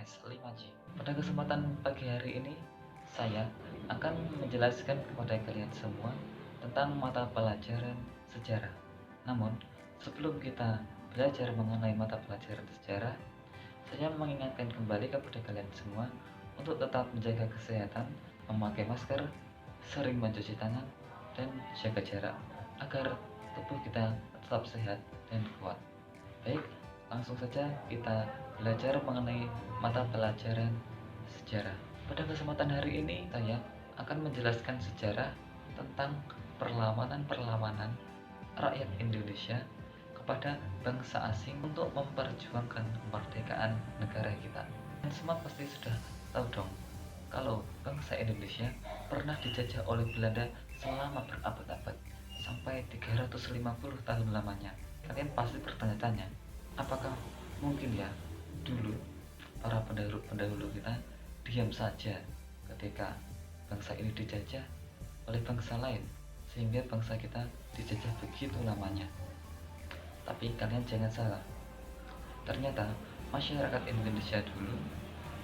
IPS 5J. Pada kesempatan pagi hari ini, saya akan menjelaskan kepada kalian semua tentang mata pelajaran sejarah. Namun, sebelum kita belajar mengenai mata pelajaran sejarah, saya mengingatkan kembali kepada kalian semua untuk tetap menjaga kesehatan, memakai masker, sering mencuci tangan, dan jaga jarak agar tubuh kita tetap sehat dan kuat. Baik, langsung saja kita belajar mengenai mata pelajaran sejarah. Pada kesempatan hari ini, saya akan menjelaskan sejarah tentang perlawanan-perlawanan rakyat Indonesia kepada bangsa asing untuk memperjuangkan kemerdekaan negara kita. Dan semua pasti sudah tahu dong, kalau bangsa Indonesia pernah dijajah oleh Belanda selama berabad-abad, sampai 350 tahun lamanya. Kalian pasti bertanya-tanya, apakah mungkin ya dulu para pendahulu kita diam saja ketika bangsa ini dijajah oleh bangsa lain, sehingga bangsa kita dijajah begitu lamanya. Tapi kalian jangan salah, ternyata masyarakat Indonesia dulu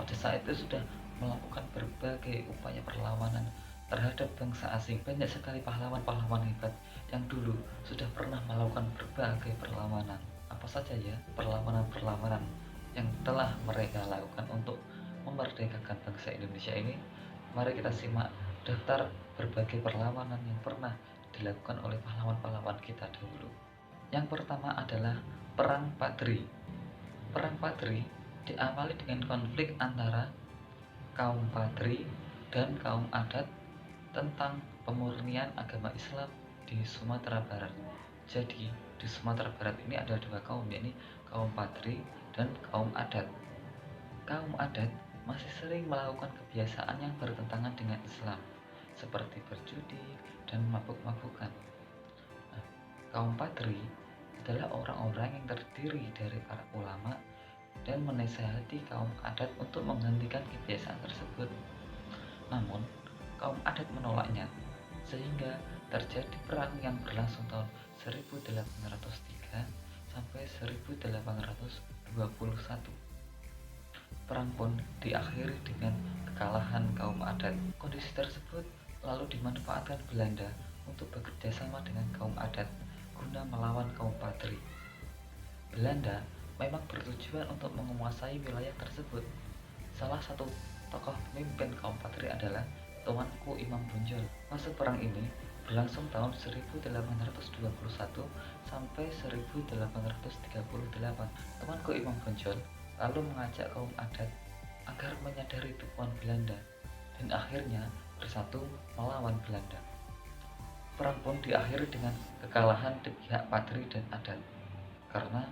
pada saat itu sudah melakukan berbagai upaya perlawanan terhadap bangsa asing. Banyak sekali pahlawan-pahlawan hebat yang dulu sudah pernah melakukan berbagai perlawanan. Apa saja ya perlawanan-perlawanan yang telah mereka lakukan untuk memerdekakan bangsa Indonesia ini? Mari kita simak daftar berbagai perlawanan yang pernah dilakukan oleh pahlawan-pahlawan kita dahulu. Yang pertama adalah Perang Padri. Perang Padri diawali dengan konflik antara kaum Padri dan kaum adat tentang pemurnian agama Islam di Sumatera Barat. Jadi di Sumatera Barat ini ada dua kaum, yakni kaum Padri dan kaum adat. Kaum adat masih sering melakukan kebiasaan yang bertentangan dengan Islam, seperti berjudi dan mabuk-mabukan. Nah, kaum Padri adalah orang-orang yang terdiri dari para ulama dan menasihati kaum adat untuk menghentikan kebiasaan tersebut. Namun, kaum adat menolaknya, sehingga terjadi perang yang berlangsung tahun 1803 sampai 1821. Perang pun diakhiri dengan kekalahan kaum adat. Kondisi tersebut lalu dimanfaatkan Belanda untuk bekerja sama dengan kaum adat guna melawan kaum Padri. Belanda memang bertujuan untuk menguasai wilayah tersebut. Salah satu tokoh pemimpin kaum Padri adalah Tuanku Imam Bonjol. Masa perang ini berlangsung tahun 1821 sampai 1838. Tuanku Imam Bonjol lalu mengajak kaum adat agar menyadari dukungan Belanda dan akhirnya bersatu melawan Belanda. Perang pun diakhiri dengan kekalahan di pihak Padri dan adat, karena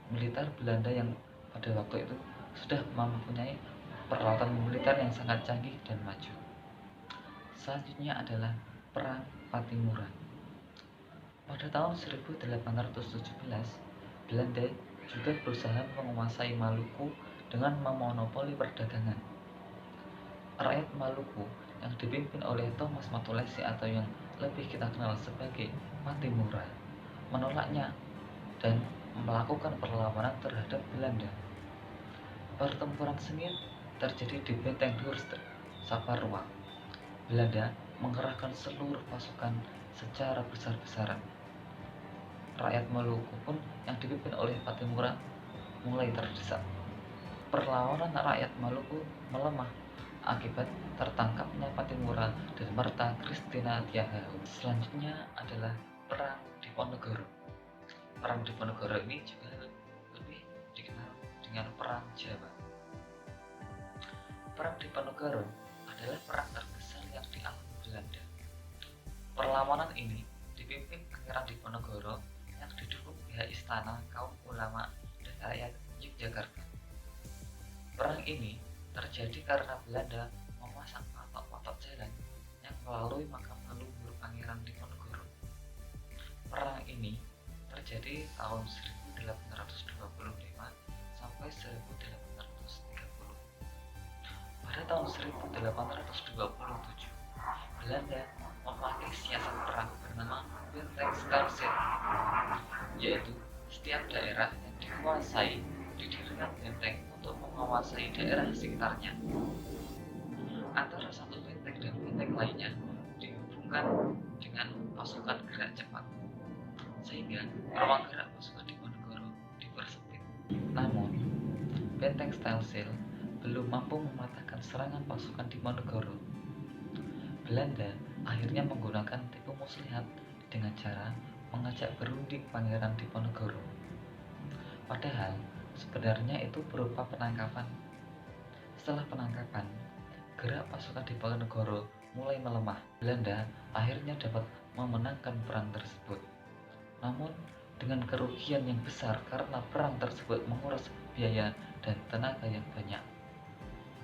militer Belanda yang pada waktu itu sudah mempunyai peralatan militer yang sangat canggih dan maju. Selanjutnya adalah Perang Pattimura. Pada tahun 1817, Belanda juga berusaha menguasai Maluku dengan memonopoli perdagangan. Rakyat Maluku yang dipimpin oleh Thomas Matulesi atau yang lebih kita kenal sebagai Pattimura menolaknya dan melakukan perlawanan terhadap Belanda. Pertempuran sengit terjadi di Benteng Hurst, Saparua. Belanda mengerahkan seluruh pasukan secara besar-besaran. Rakyat Maluku pun yang dipimpin oleh Pattimura mulai terdesak. Perlawanan rakyat Maluku melemah akibat tertangkapnya Pattimura dan Marta Christina Tiahahu. Selanjutnya adalah Perang Diponegoro. Perang Diponegoro ini juga lebih dikenal dengan Perang Jawa. Perang Diponegoro adalah perang terbesar yang dialami Belanda. Perlawanan ini dipimpin Pangeran Diponegoro yang didukung pihak istana, kaum ulama, dan rakyat Yogyakarta. Perang ini terjadi karena Belanda memasang patok-patok jalan yang melalui makam leluhur Pangeran Diponegoro. Perang ini terjadi tahun 1825 sampai 1830. Pada tahun 1827, Belanda memakai siasat perang bernama Bentengstelsel, yaitu setiap daerah yang dikuasai didirikan benteng untuk mengawal menguasai daerah sekitarnya. Antara satu benteng dan benteng lainnya dihubungkan dengan pasukan gerak cepat, sehingga ruang gerak pasukan Diponegoro dipersempit. Namun, benteng Stelzil belum mampu mematahkan serangan pasukan Diponegoro. Belanda akhirnya menggunakan tipu muslihat dengan cara mengajak berunding Pangeran Diponegoro. Padahal sebenarnya itu berupa penangkapan. Setelah penangkapan, gerak pasukan Diponegoro mulai melemah. Belanda akhirnya dapat memenangkan perang tersebut. Namun dengan kerugian yang besar karena perang tersebut menguras biaya dan tenaga yang banyak.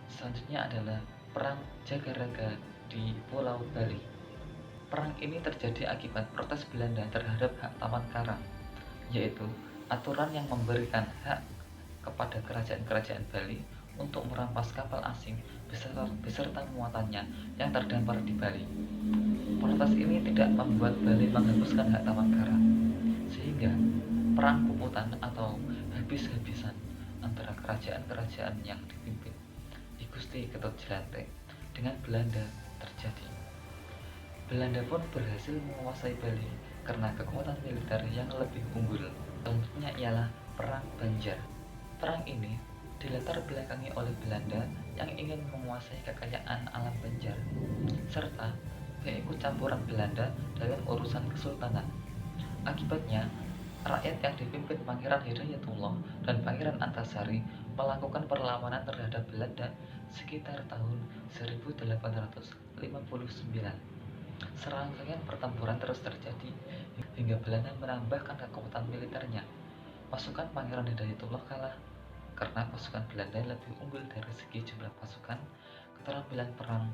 Selanjutnya adalah Perang Jagaraga di Pulau Bali. Perang ini terjadi akibat protes Belanda terhadap hak Taman Karang, yaitu aturan yang memberikan hak kepada kerajaan-kerajaan Bali untuk merampas kapal asing beserta muatannya yang terdampar di Bali. Protes ini tidak membuat Bali menghapuskan hak Taman Karang, sehingga perang kukutan atau habis-habisan antara kerajaan-kerajaan yang dipimpin I Gusti Ketut Jelanthe dengan Belanda terjadi. Belanda pun berhasil menguasai Bali karena kekuatan militer yang lebih unggul. Selanjutnya ialah Perang Banjar. Perang ini dilatar belakangi oleh Belanda yang ingin menguasai kekayaan alam Banjar, serta keikutcampuran Belanda dalam urusan kesultanan. Akibatnya, rakyat yang dipimpin Pangeran Hidayatullah dan Pangeran Antasari melakukan perlawanan terhadap Belanda sekitar tahun 1859. Serangkaian pertempuran terus terjadi hingga Belanda menambahkan kekuatan militernya. Pasukan Pangeran Hidayatullah kalah karena pasukan Belanda lebih unggul dari segi jumlah pasukan, keterampilan perang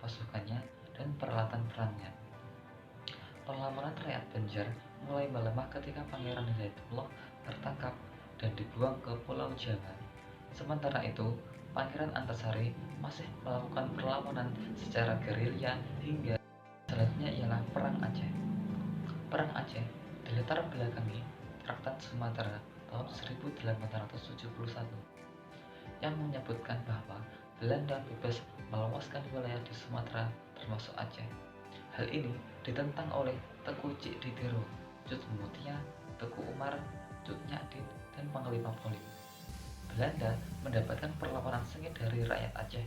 pasukannya, dan peralatan perangnya. Perlawanan rakyat Banjar mulai melemah ketika Pangeran Hidayatullah tertangkap dan dibuang ke Pulau Jawa. Sementara itu, Pangeran Antasari masih melakukan perlawanan secara gerilya hingga selanjutnya ialah Perang Aceh. Perang Aceh dilatar belakangi Traktat Sumatera tahun 1871 yang menyebutkan bahwa Belanda bebas meluaskan wilayah di Sumatera termasuk Aceh. Hal ini ditentang oleh Teku Cik Didero, Cut Mutia, Teku Umar, Cut Nyadin, dan Panglima Polim. Belanda mendapatkan perlawanan sengit dari rakyat Aceh.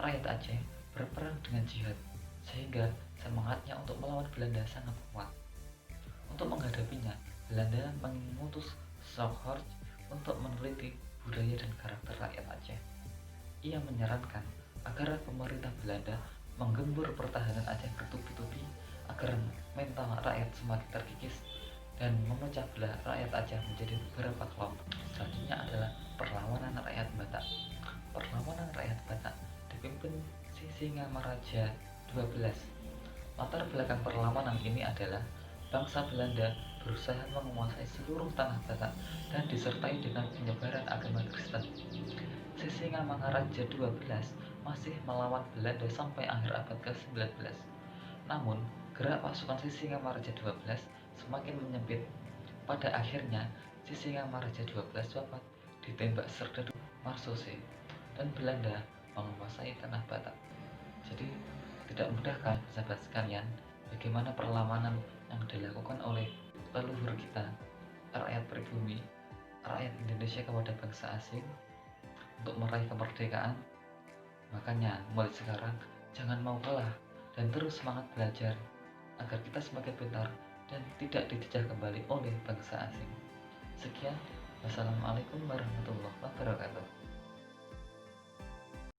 Rakyat Aceh berperang dengan jihad, sehingga semangatnya untuk melawan Belanda sangat kuat. Untuk menghadapinya, Belanda mengutus Southard untuk meneliti budaya dan karakter rakyat Aceh. Ia menyarankan agar pemerintah Belanda menggembur pertahanan Aceh bertubi-tubi agar mental rakyat semakin terkikis dan memecah belah rakyat Aceh menjadi beberapa kelompok. Selanjutnya adalah perlawanan rakyat Batak. Perlawanan rakyat Batak dipimpin Sisingamaraja 12. Latar belakang perlawanan ini adalah bangsa Belanda berusaha menguasai seluruh tanah Batak dan disertai dengan penyebaran agama Kristen. Sisingamaraja 12 masih melawan Belanda sampai akhir abad ke-19. Namun, gerak pasukan Sisingamaraja 12 semakin menyempit. Pada akhirnya, Sisingamaraja 12 wafat ditembak serdadu Marsose dan Belanda menguasai tanah Batak. Jadi, tidak mudah kan sahabat sekalian bagaimana perlawanan yang dilakukan oleh leluhur kita, rakyat pribumi, rakyat Indonesia kepada bangsa asing untuk meraih kemerdekaan. Makanya mulai sekarang jangan mau kalah dan terus semangat belajar agar kita semakin pintar dan tidak dijajah kembali oleh bangsa asing. Sekian, wassalamualaikum warahmatullahi wabarakatuh.